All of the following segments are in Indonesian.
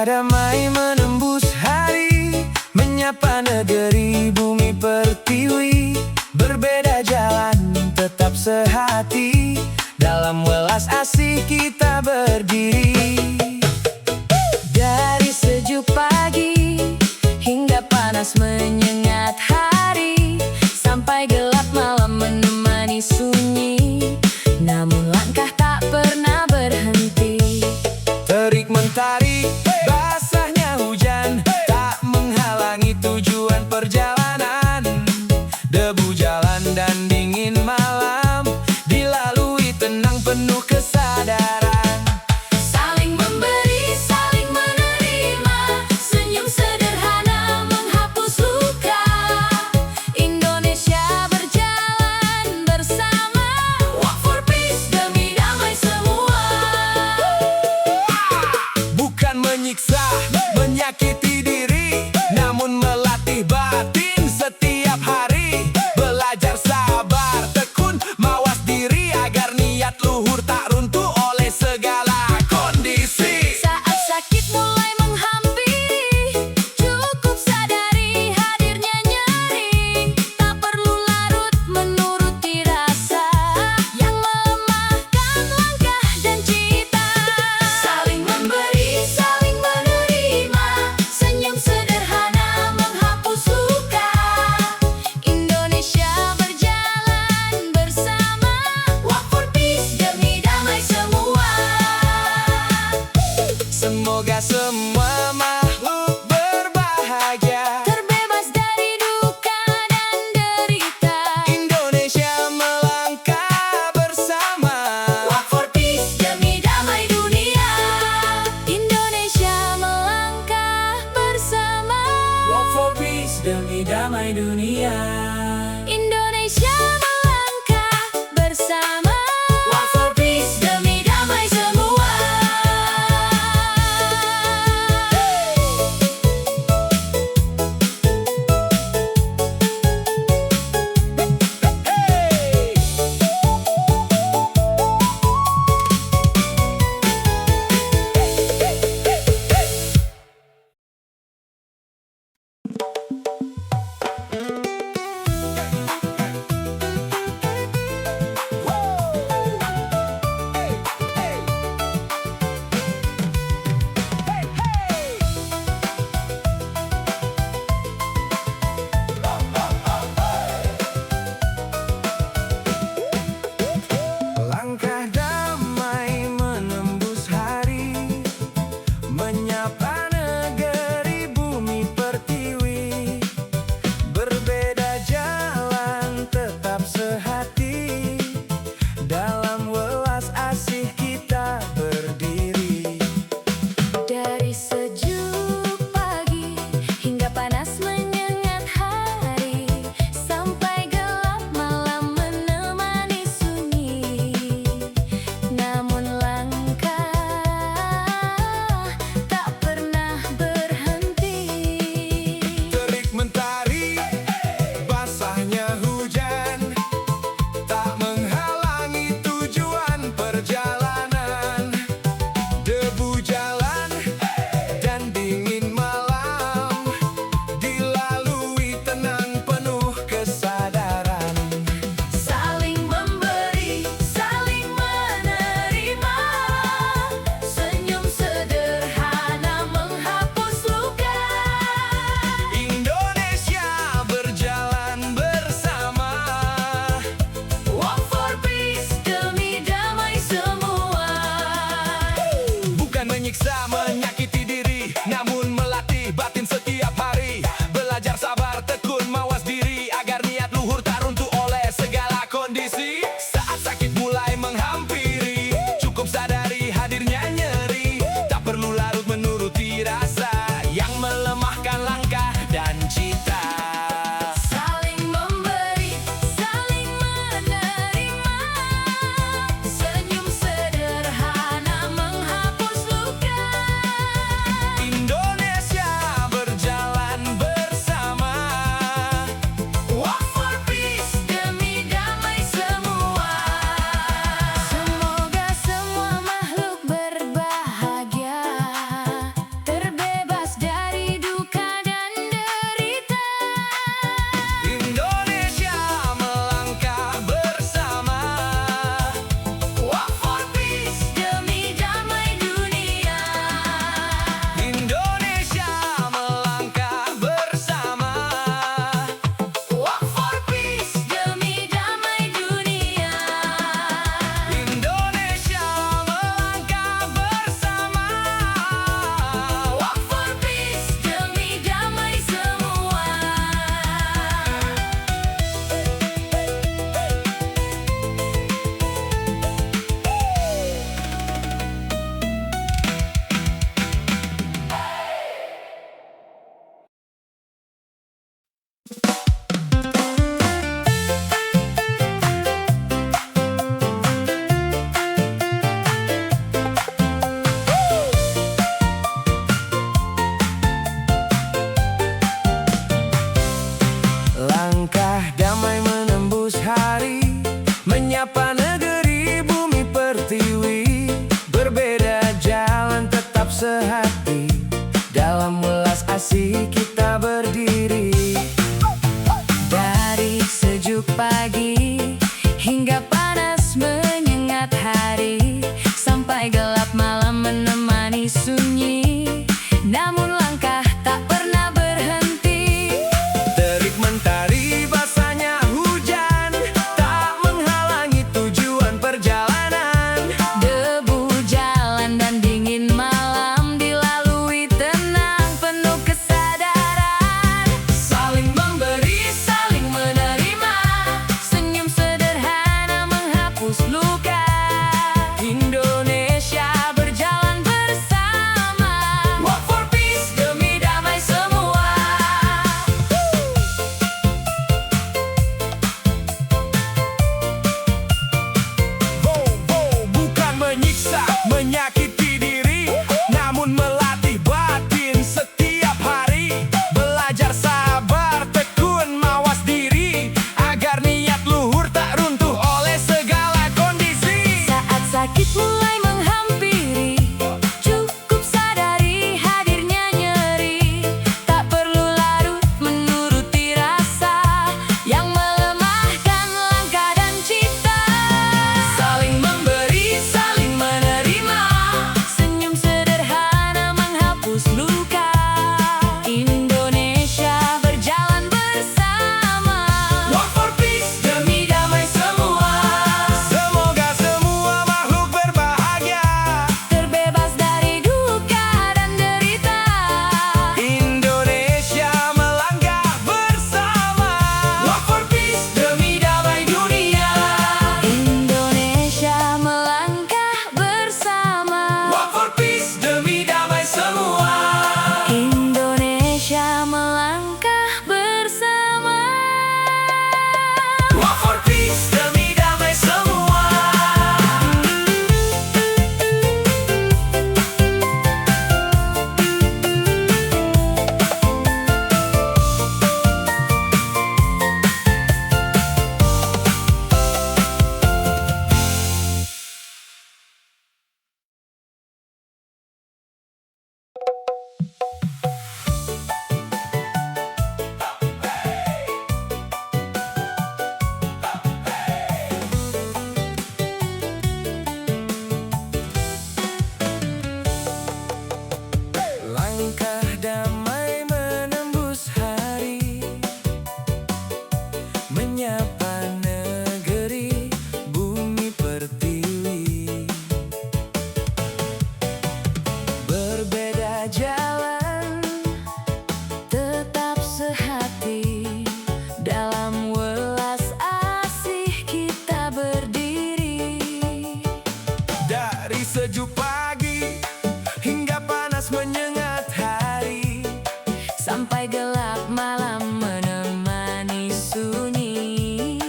damai menembus hari, menyapa negeri bumi pertiwi. Berbeda jalan tetap sehati, dalam welas asih kita berdiri. Dari sejuk pagi hingga panas menyengat hari, sampai gelap malam menemani sunyi, namun langkah tak pernah berhenti. Terik mentari, basahnya hujan, tak menghalangi tujuan perjalanan. Debu jalan dan dingin malam dilalui tenang penuh kesadaran. Saling memberi, saling menerima, senyum sederhana menghapus luka. Indonesia berjalan bersama, walk for peace demi damai semua. Bukan menyiksa, menyakiti diri, namun melatih batin setiap hari. Belajar sabar, tekun, mawas diri, agar niat luhur tak menyiksa, menyakiti diri, namun melatih batin setiap hari. Belajar sabar, tekun, mawas diri, agar niat luhur tak runtuh oleh segala kondisi. Saat sakit mulai menghampiri, cukup sadari hadirnya nyeri. Tak perlu larut menuruti rasa yang melemahkan langkah dan cita. Saling memberi, saling menerima, Senyum sederhana menghapus luka. Indonesia berjalan bersama. walk for peace, demi damai semua. Semoga semua makhluk berbahagia, Terbebas dari duka dan derita. Indonesia melangkah bersama. Walk for peace, demi damai dunia. Indonesia melangkah bersama. Walk for peace, demi damai semua. Indonesia melangkah bersama. Walk for peace, demi damai semua. Langkah damai menembus hari, menyapa negeri bumi pertiwi. Berbeda jalan, Tetap sehati, dalam welas asih kita berdiri. dari sejuk pagi hingga panas menyengat hari, Sampai gelap malam menemani sunyi.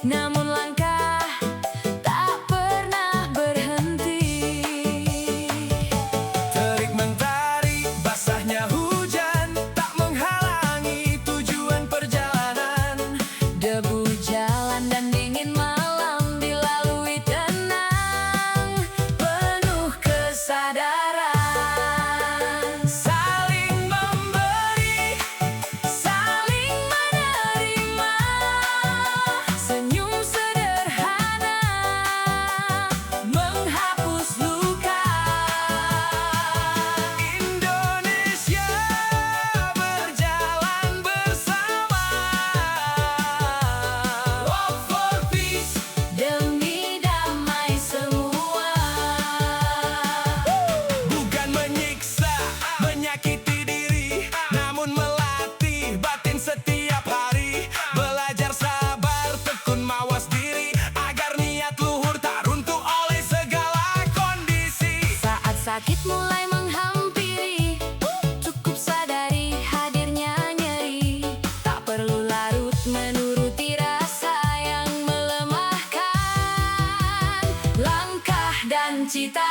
Namun langkah tak pernah berhenti. terik mentari, basahnya hujan, tak menghalangi tujuan perjalanan. Debu jalan dan dingin malam dilalui tenang, penuh kesadaran. Saling memberi, Saling menerima, senyum sederhana menghapus luka. Indonesia berjalan bersama. Walk for peace, Demi damai semua. bukan menyiksa, menyakiti diri, namun melatih batin setiap hari. Belajar sabar, tekun, mawas diri, agar niat luhur tak runtuh oleh segala kondisi. Saat sakit mulai menghampiri, cukup sadari hadirnya nyeri. Tak perlu larut menuruti rasa yang melemahkan langkah dan cita.